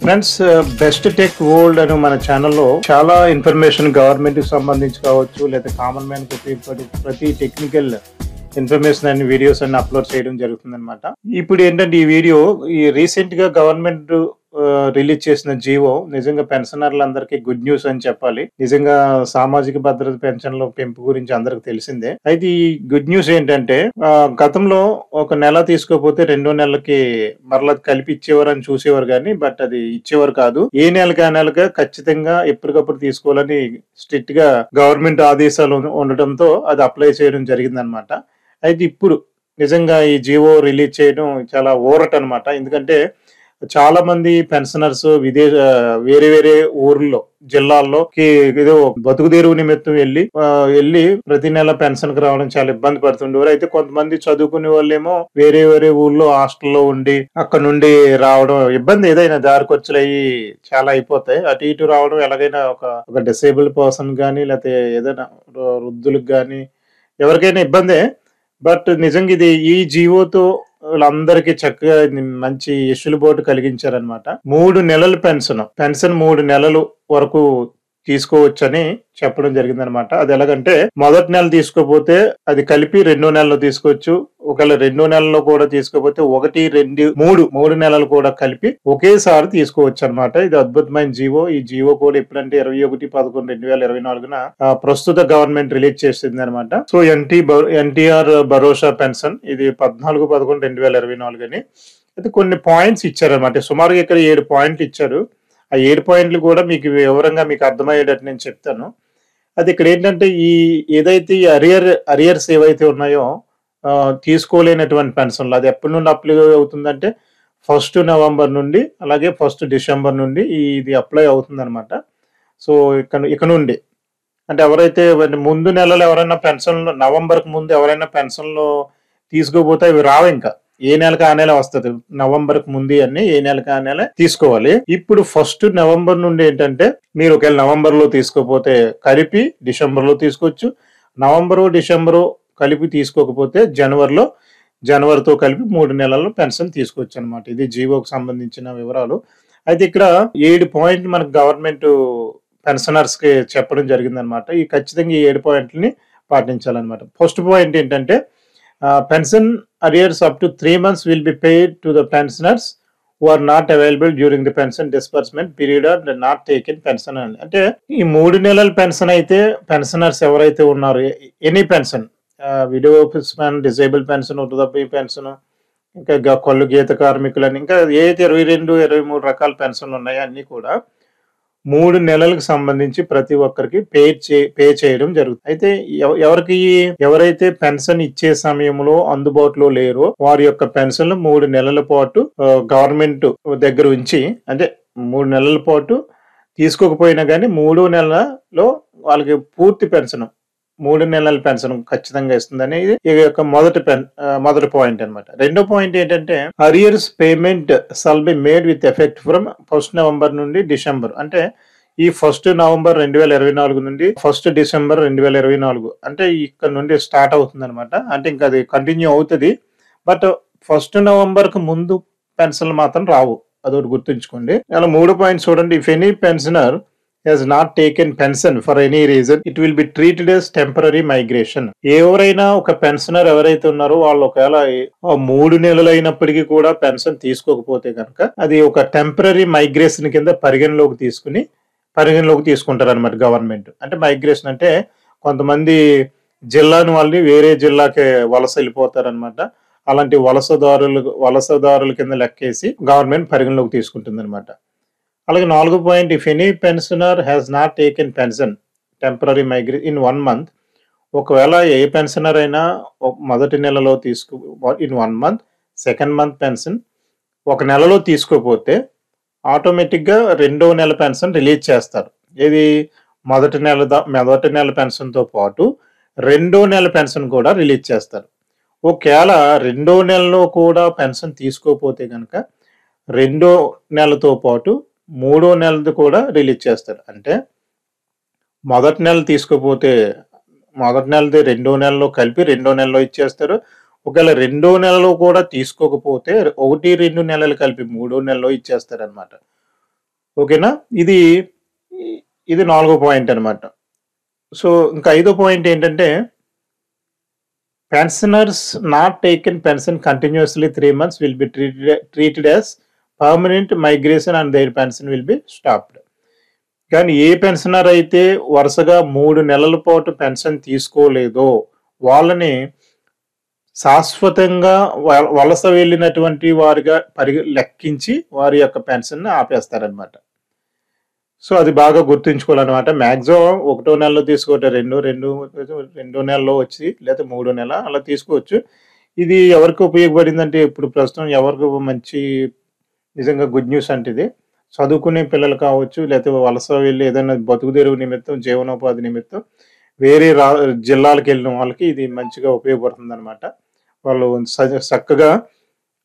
Friends, best tech world అని మన ఛానల్లో చాలా ఇన్ఫర్మేషన్ గవర్నమెంట్ కి సంబంధించి కావచ్చు, లేదా కామన్ మ్యాన్ కి ఉపయోగపడే ప్రతి టెక్నికల్ ఇన్ఫర్మేషన్ అన్ని వీడియోస్ అన్ని అప్లోడ్ చేయడం జరుగుతుంది అనమాట. ఇప్పుడు ఏంటంటే ఈ వీడియో రీసెంట్ గా గవర్నమెంట్ రిలీజ్ చేసిన జీవో నిజంగా పెన్షనర్లందరికీ గుడ్ న్యూస్ అని చెప్పాలి. నిజంగా సామాజిక భద్రత పెన్షన్ల పెంపు గురించి అందరికి తెలిసిందే. అయితే ఈ గుడ్ న్యూస్ ఏంటంటే గతంలో ఒక నెల తీసుకోకపోతే 2 నెలలకి మరలా కలిపి ఇచ్చేవారు అని చూసేవారు కానీ బట్ అది ఇచ్చేవారు కాదు. ఏ నెలకి ఆ నెలగా ఖచ్చితంగా ఎప్పటికప్పుడు తీసుకోవాలని స్ట్రిక్ట్ గా గవర్నమెంట్ ఆదేశాలు ఉండటంతో అది అప్లై చేయడం జరిగింది అనమాట. అయితే ఇప్పుడు నిజంగా ఈ జీవో రిలీజ్ చేయడం చాలా ఊరట అనమాట. ఎందుకంటే చాలా మంది పెన్షనర్స్ వేరే వేరే ఊర్లో జిల్లాల్లో ఏదో బతుకు తెరువు నిమిత్తం వెళ్ళి ప్రతి నెల పెన్షన్ కి రావడం చాలా ఇబ్బంది పడుతుండేవారు. అయితే కొంతమంది చదువుకునే వాళ్ళేమో వేరే వేరే ఊర్లో హాస్టల్లో ఉండి అక్కడ నుండి రావడం ఇబ్బంది, ఏదైనా దారి ఖర్చులు అయ్యి చాలా అయిపోతాయి. అటు ఇటు రావడం ఎలాగైనా ఒక డిసేబుల్డ్ పర్సన్ కానీ లేకపోతే ఏదైనా వృద్ధులకు కానీ ఎవరికైనా ఇబ్బందే. బట్ నిజంగా ఈ జీవోతో వాళ్ళందరికీ చక్కగా మంచి వెసులుబాటు కలిగించారనమాట. 3 నెలల పెన్షన్ 3 నెలలు వరకు తీసుకోవచ్చని చెప్పడం జరిగిందనమాట. అది ఎలాగంటే మొదటి నెల తీసుకోపోతే అది కలిపి 2 నెలలు తీసుకోవచ్చు. ఒకవేళ 2 నెలల్లో కూడా తీసుకోపోతే 1, 2, 3 నెలలు కూడా కలిపి ఒకేసారి తీసుకోవచ్చు అనమాట. ఇది అద్భుతమైన జీవో. ఈ జీవో కూడా ఎప్పుడంటే 21/11/2024 ప్రస్తుత గవర్నమెంట్ రిలీజ్ చేసింది అనమాట. సో ఎన్టీఆర్ భరోసా పెన్షన్ ఇది 14/11/2024 అని అయితే కొన్ని పాయింట్స్ ఇచ్చారనమాట. సుమారుగా ఇక్కడ 7 పాయింట్లు ఇచ్చారు. ఆ 7 పాయింట్లు కూడా మీకు వివరంగా మీకు అర్థమయ్యేటట్టు నేను చెప్తాను. అది ఇక్కడ ఏంటంటే ఏదైతే ఈ అరియర్స్ ఏవైతే ఉన్నాయో తీసుకోలేనటువంటి పెన్షన్లు అది ఎప్పటి నుండి అప్లై అవుతుందంటే 1 నవంబర్ నుండి అలాగే 1 డిసెంబర్ నుండి ఇది అప్లై అవుతుంది అనమాట. సో ఇక నుండి అంటే ఎవరైతే ముందు నెలలో ఎవరైనా పెన్షన్లు నవంబర్కి ముందు ఎవరైనా పెన్షన్లు తీసుకోపోతే అవి రావు. ఇంకా ఏ నెలకు ఆ నెల వస్తుంది. నవంబర్కి ముందు అన్ని ఏ నెలకు ఆ నెల తీసుకోవాలి. ఇప్పుడు 1 నవంబర్ నుండి ఏంటంటే మీరు ఒకవేళ నవంబర్ లో తీసుకోపోతే కలిపి డిసెంబర్ లో తీసుకోవచ్చు. డిసెంబరు కలిపి తీసుకోకపోతే జనవరితో కలిపి 3 నెలల్లో పెన్షన్ తీసుకోవచ్చు అనమాట. ఇది జీవోకి సంబంధించిన వివరాలు. అయితే ఇక్కడ 7 పాయింట్లు మనకు గవర్నమెంట్ పెన్షనర్స్ కి చెప్పడం జరిగింది అనమాట. ఈ ఖచ్చితంగా ఈ 7 పాయింట్లని పాటించాలన్నమాట. ఫస్ట్ పాయింట్ ఏంటంటే pension arrears up to 3 months will be paid to the pensioners who are not available during the pension disbursement period or not taken pension. అంటే ఈ 3 నెలల పెన్షన్ అయితే పెన్షనర్స్ ఎవరైతే ఉన్నారో any pension widow pension, disable pension, వృద్ధాప్య pension, ఇంకా కొల్లు గీత కార్మికులని ఇంకా ఏదైతే 22, 23 రకాల పెన్షన్లు ఉన్నాయో అన్ని కూడా 3 నెలలకు సంబంధించి ప్రతి ఒక్కరికి పే చేయడం జరుగుతుంది. అయితే ఎవరైతే పెన్షన్ ఇచ్చే సమయంలో అందుబాటులో లేరో వారి యొక్క పెన్షన్లు 3 నెలల పాటు గవర్నమెంట్ దగ్గర ఉంచి, అంటే 3 నెలల పాటు తీసుకోకపోయినా కానీ 3 నెలలో వాళ్ళకి పూర్తి పెన్షన్ 3 నెలల పెన్షన్ ఖచ్చితంగా ఇస్తుందని ఈ యొక్క మొదటి పాయింట్ అనమాట. రెండో పాయింట్ ఏంటంటే arrears payment shall be made with effect from 1 November నుండి డిసెంబర్. అంటే ఈ 1 నవంబర్ 2024 నుండి 1 డిసెంబర్ 2024 అంటే ఇక్కడ నుండి స్టార్ట్ అవుతుంది అనమాట. అంటే ఇంకా అది కంటిన్యూ అవుతుంది. బట్ 1 నవంబర్ కు ముందు పెన్షన్లు మాత్రం రావు. అదొకటి గుర్తుంచుకోండి. అలా 3 పాయింట్స్ చూడండి. If any pensioner has not taken pension for any reason, it will be treated as temporary migration. ఎవరైనా ఒక పెన్షనర్ ఎవరైతే ఉన్నారో వాళ్ళు ఒకవేళ 3 నెలలు అయినప్పటికీ కూడా పెన్షన్ తీసుకోకపోతే కనుక అది ఒక టెంపరరీ మైగ్రేషన్ కింద పరిగణలోకి తీసుకుంటారు అనమాట గవర్నమెంట్. అంటే మైగ్రేషన్ అంటే కొంతమంది జిల్లాను వాళ్ళని వేరే జిల్లాకి వలస వెళ్ళిపోతారు అనమాట. అలాంటి వలసదారుల కింద లెక్కేసి గవర్నమెంట్ పరిగణలోకి తీసుకుంటుంది అనమాట. అలాగే 4వ point, if any pensioner has not taken pension temporary migration in 1 month, ఒకవేళ ఏ పెన్షనర్ అయినా మొదటి నెలలో in 1 month, second month pension ఒక నెలలో తీసుకోపోతే ఆటోమేటిక్గా 2వ నెల పెన్షన్ రిలీజ్ చేస్తారు. ఇది మొదటి నెల పెన్షన్తో పాటు 2వ నెల పెన్షన్ కూడా రిలీజ్ చేస్తారు. ఒకవేళ 2వ నెలలో కూడా పెన్షన్ తీసుకోపోతే కనుక 2వ నెలతో పాటు 3వ నెలది కూడా రిలీజ్ చేస్తారు. అంటే మొదటి నెల తీసుకోపోతే మొదటి నెలది 2వ నెలలో కలిపి 2వ నెలలో ఇచ్చేస్తారు. ఒకవేళ 2వ నెలలో కూడా తీసుకోకపోతే 1, 2 నెలలు కలిపి 3వ నెలలో ఇచ్చేస్తారు అనమాట. ఓకేనా? ఇది ఇది నాలుగో పాయింట్ అనమాట. సో, ఇంకా ఐదో పాయింట్ ఏంటంటే, pensioners not taken pension continuously 3 months will be treated as permanent migration and their pension will be stopped. కానీ ఏ పెన్షనర్ అయితే వరుసగా 3 నెలల పాటు పెన్షన్ తీసుకోలేదో వాళ్ళని శాశ్వతంగా వలస వెళ్ళినటువంటి వారిగా లెక్కించి వారి యొక్క పెన్షన్‌ని ఆపేస్తారనమాట. సో, అది బాగా గుర్తుంచుకోవాలనమాట. మాక్సిమం ఒకటో నెలలో తీసుకోవటం రెండో నెలలో వచ్చి లేతే మూడో నెల అలా తీసుకోవచ్చు. ఇది ఎవరికి ఉపయోగపడిందంటే ఇప్పుడు ప్రస్తుతం ఎవరికి మంచి నిజంగా గుడ్ న్యూస్ అంటే ఇది. చదువుకునే పిల్లలు కావచ్చు, లేతే వలస వెళ్లి ఏదైనా బతుకుదెరువు నిమిత్తం, జీవనోపాధి నిమిత్తం వేరే జిల్లాలకెళ్ళిన వాళ్ళకి ఇది మంచిగా ఉపయోగపడుతుందనమాట. వాళ్ళు చక్కగా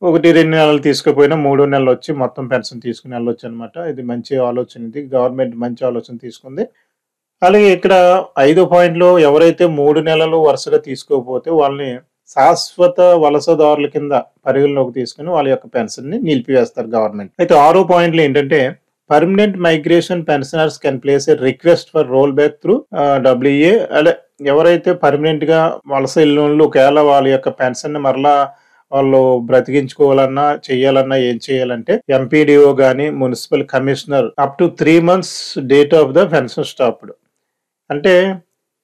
1, 2 నెలలు తీసుకోకపోయినా మూడో నెలలొచ్చి మొత్తం పెన్షన్ తీసుకొని ఎళ్ళొచ్చనమాట. ఇది మంచి ఆలోచన ఇది. గవర్నమెంట్ మంచి ఆలోచన తీసుకుంది. అలాగే ఇక్కడ ఐదో పాయింట్‌లో ఎవరైతే 3 నెలలు వరుసగా తీసుకోకపోతే వాళ్ళని శాశ్వత వలసదారుల కింద పరిగణలోకి తీసుకొని వాళ్ళ యొక్క పెన్షన్‌ని నిలిపివేస్తారు గవర్నమెంట్. అయితే ఆరో పాయింట్‌లో ఏంటంటే permanent migration pensioners can place a request for roll back through WA. అదే ఎవరైతే పర్మనెంట్‌గా వలస ఎళ్ళినోళ్ళు ఒకవేళ వాళ్ళ యొక్క పెన్షన్‌ని మరలా వాళ్ళు బ్రతికించుకోవాలన్నా, చేయాలన్నా ఏం చేయాలంటే ఎంపీడీఓ గాని, municipal commissioner up to 3 months date of the pension stopped. అంటే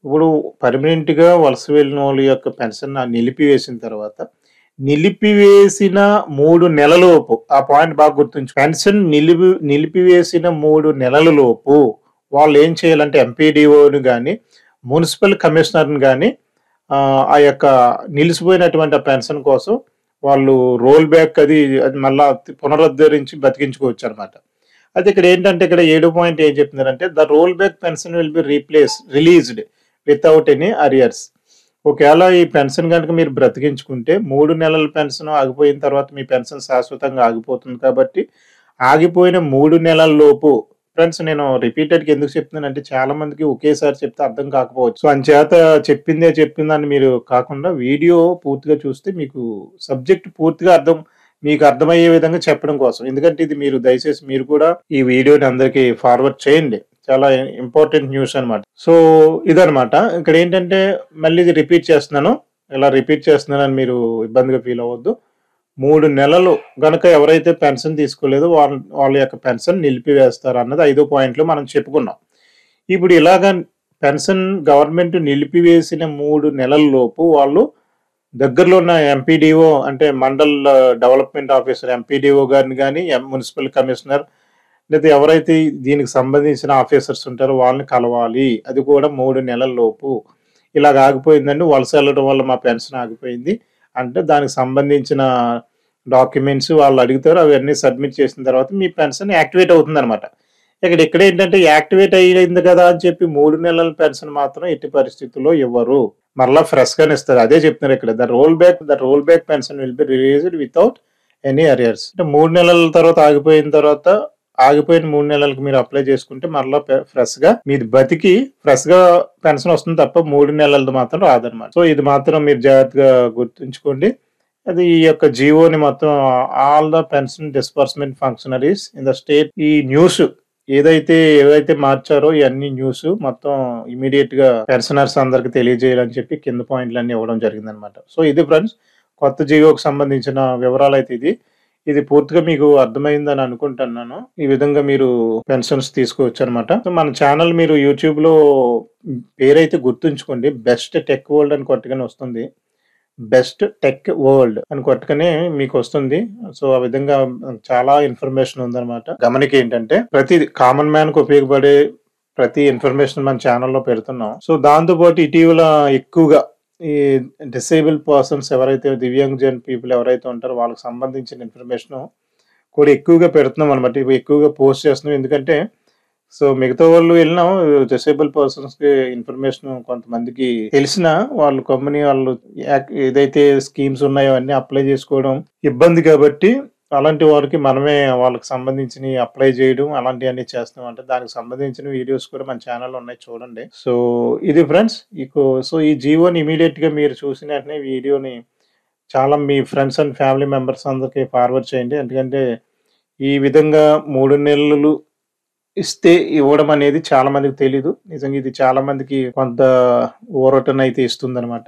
ఇప్పుడు పర్మనెంట్‌గా వలస వెళ్ళినోళ్ళ యొక్క పెన్షన్ నిలిపివేసిన తర్వాత, నిలిపివేసిన 3 నెలలలోపు ఆ పాయింట్ బాగా గుర్తుంచు. పెన్షన్ నిలిపివేసిన 3 నెలలలోపు వాళ్ళేం చేయాలంటే ఎంపీడీఓని గాని, మున్సిపల్ కమిషనర్‌ని గాని ఆ యొక్క నిలిసిపోయినటువంటి ఆ పెన్షన్ కోసం వాళ్ళు రోల్ బ్యాక్ అది మళ్ళా పునరుద్ధరించి బతికించుకోవచ్చనమాట. అయితే ఇక్కడ ఏంటంటే ఇక్కడ ఏడో పాయింట్ ఏం చెప్తున్నారంటే the roll back pension will be released without any arrears. ఒకవేళ ఈ పెన్షన్ గనుక మీరు బ్రతికించుకుంటే 3 నెలల పెన్షన్ ఆగిపోయిన తర్వాత మీ పెన్షన్ శాశ్వతంగా ఆగిపోతుంది కాబట్టి, ఆగిపోయిన 3 నెలల లోపు ఫ్రెండ్స్ నేను రిపీటెడ్‌గా ఎందుకు చెప్తున్నానంటే చాలా మందికి ఒకేసారి చెప్తే అర్థం కాకపోవచ్చు. సో, అంచేత చెప్పిందని మీరు కాకుండా వీడియో పూర్తిగా చూస్తే మీకు సబ్జెక్ట్ పూర్తిగా మీకు అర్థమయ్యే విధంగా చెప్పడం కోసం. ఎందుకంటే ఇది మీరు దయచేసి మీరు కూడా ఈ వీడియోని అందరికి ఫార్వర్డ్ చేయండి. చాలా ఇంపార్టెంట్ న్యూస్ అనమాట. సో, ఇదనమాట. ఇక్కడేంటంటే మళ్ళీ ఇది రిపీట్ చేస్తున్నాను. ఇలా రిపీట్ చేస్తున్నానని మీరు ఇబ్బందిగా ఫీల్ అవ్వద్దు. 3 నెలలు గనక ఎవరైతే పెన్షన్ తీసుకోలేదో వాళ్ళ యొక్క పెన్షన్ నిలిపివేస్తారన్నది ఐదో పాయింట్‌లో మనం చెప్పుకున్నాం. ఇప్పుడు ఇలాగ పెన్షన్ గవర్నమెంట్ నిలిపివేసిన 3 నెలల్లోపు వాళ్ళు దగ్గరలో ఉన్న ఎంపీడీఓ అంటే మండల్ డెవలప్‌మెంట్ ఆఫీసర్ ఎంపీడీఓ గారిని గాని, మున్సిపల్ కమిషనర్ లేదా ఎవరైతే దీనికి సంబంధించిన ఆఫీసర్స్ ఉంటారో వాళ్ళని కలవాలి. అది కూడా 3 నెలల్లోపు. ఇలాగ ఆగిపోయిందండి వలస వెళ్ళడం వల్ల మా పెన్షన్ ఆగిపోయింది. అంటే దానికి సంబంధించిన డాక్యుమెంట్స్ వాళ్ళు అడుగుతారు. అవన్నీ సబ్మిట్ చేసిన తర్వాత మీ పెన్షన్ యాక్టివేట్ అవుతుందనమాట. ఇక్కడేంటంటే యాక్టివేట్ అయింది కదా అని చెప్పి 3 నెలల పెన్షన్ మాత్రం ఎట్టి పరిస్థితుల్లో ఇవ్వరు. మరలా ఫ్రెష్‌గానే ఇస్తారు. అదే చెప్తున్నారు ఇక్కడ. The roll back pension will be released without any arrears. అంటే 3 నెలల తర్వాత ఆగిపోయిన 3 నెలలకు మీరు అప్లై చేసుకుంటే మరలా ఫ్రెష్‌గా మీది బతికి ఫ్రెష్‌గా పెన్షన్ వస్తుంది తప్ప 3 నెలలది మాత్రం రాదనమాట. సో, ఇది మాత్రం మీరు జాగ్రత్తగా గుర్తుంచుకోండి. అది ఈ యొక్క జీవోని మొత్తం all the pension disbursement functionaries in the state ఈ న్యూస్ ఏవైతే మార్చారో ఇయన్నీ న్యూస్ మొత్తం ఇమ్మీడియేట్‌గా పెన్షనర్స్ అందరికి తెలియజేయాలని చెప్పి కింద పాయింట్‌లన్నీ ఇవ్వడం జరిగిందనమాట. సో, ఇది ఫ్రెండ్స్ కొత్త జీవోకి సంబంధించిన వివరాలైతే ఇది. ఇది పూర్తిగా మీకు అర్థమైందని అనుకుంటున్నాను. ఈ విధంగా మీరు పెన్షన్స్ తీసుకోవచ్చనమాట. సో, మన ఛానల్ మీరు యూట్యూబ్‌లో పేరైతే గుర్తుంచుకోండి. బెస్ట్ టెక్ వరల్డ్ అని కొట్టగానే వస్తుంది. బెస్ట్ టెక్ వరల్డ్ అని కొట్టగానే మీకొస్తుంది. సో, ఆ విధంగా చాలా ఇన్ఫర్మేషన్ ఉందనమాట. గమనికేంటంటే ప్రతిది కామన్ మ్యాన్‌కి ఉపయోగపడే ప్రతి ఇన్ఫర్మేషన్ మన ఛానల్‌లో పెడుతున్నాం. సో, దాంతో పాటు ఇటీవల ఎక్కువగా ఈ డిసేబుల్డ్ పర్సన్స్ ఎవరైతే దివ్యాంగజన్ పీపుల్ ఎవరైతే ఉంటారో వాళ్ళకి సంబంధించిన ఇన్ఫర్మేషను కూడా ఎక్కువగా పెడుతున్నాం అనమాట. ఇవి ఎక్కువగా పోస్ట్ చేస్తున్నాం. ఎందుకంటే సో, మిగతా వాళ్ళు వెళ్ళినా డిసేబుల్ పర్సన్స్‌కి ఇన్ఫర్మేషన్ కొంతమందికి తెలిసినా వాళ్ళు కంపెనీ వాళ్ళు ఏదైతే స్కీమ్స్ ఉన్నాయో అన్నీ అప్లై చేసుకోవడం ఇబ్బంది కాబట్టి అలాంటి వారికి మనమే వాళ్ళకి సంబంధించినయి అప్లై చేయడం అలాంటియన్నీ చేస్తున్నాం. అంటే దానికి సంబంధించిన వీడియోస్ కూడా మన ఛానల్‌లో ఉన్నాయి చూడండి. సో, ఇది ఫ్రెండ్స్. సో, ఈ జీవోని ఇమ్మీడియేట్‌గా మీరు చూసిన వెంటనే వీడియోని చాలా మీ ఫ్రెండ్స్ అండ్ ఫ్యామిలీ మెంబర్స్ అందరికి ఫార్వర్డ్ చేయండి. ఎందుకంటే ఈ విధంగా 3 నెలలు ఇస్తే ఇవ్వడం అనేది చాలా మందికి తెలీదు. నిజంగా ఇది చాలా మందికి కొంత ఊరటనైతే ఇస్తుందనమాట.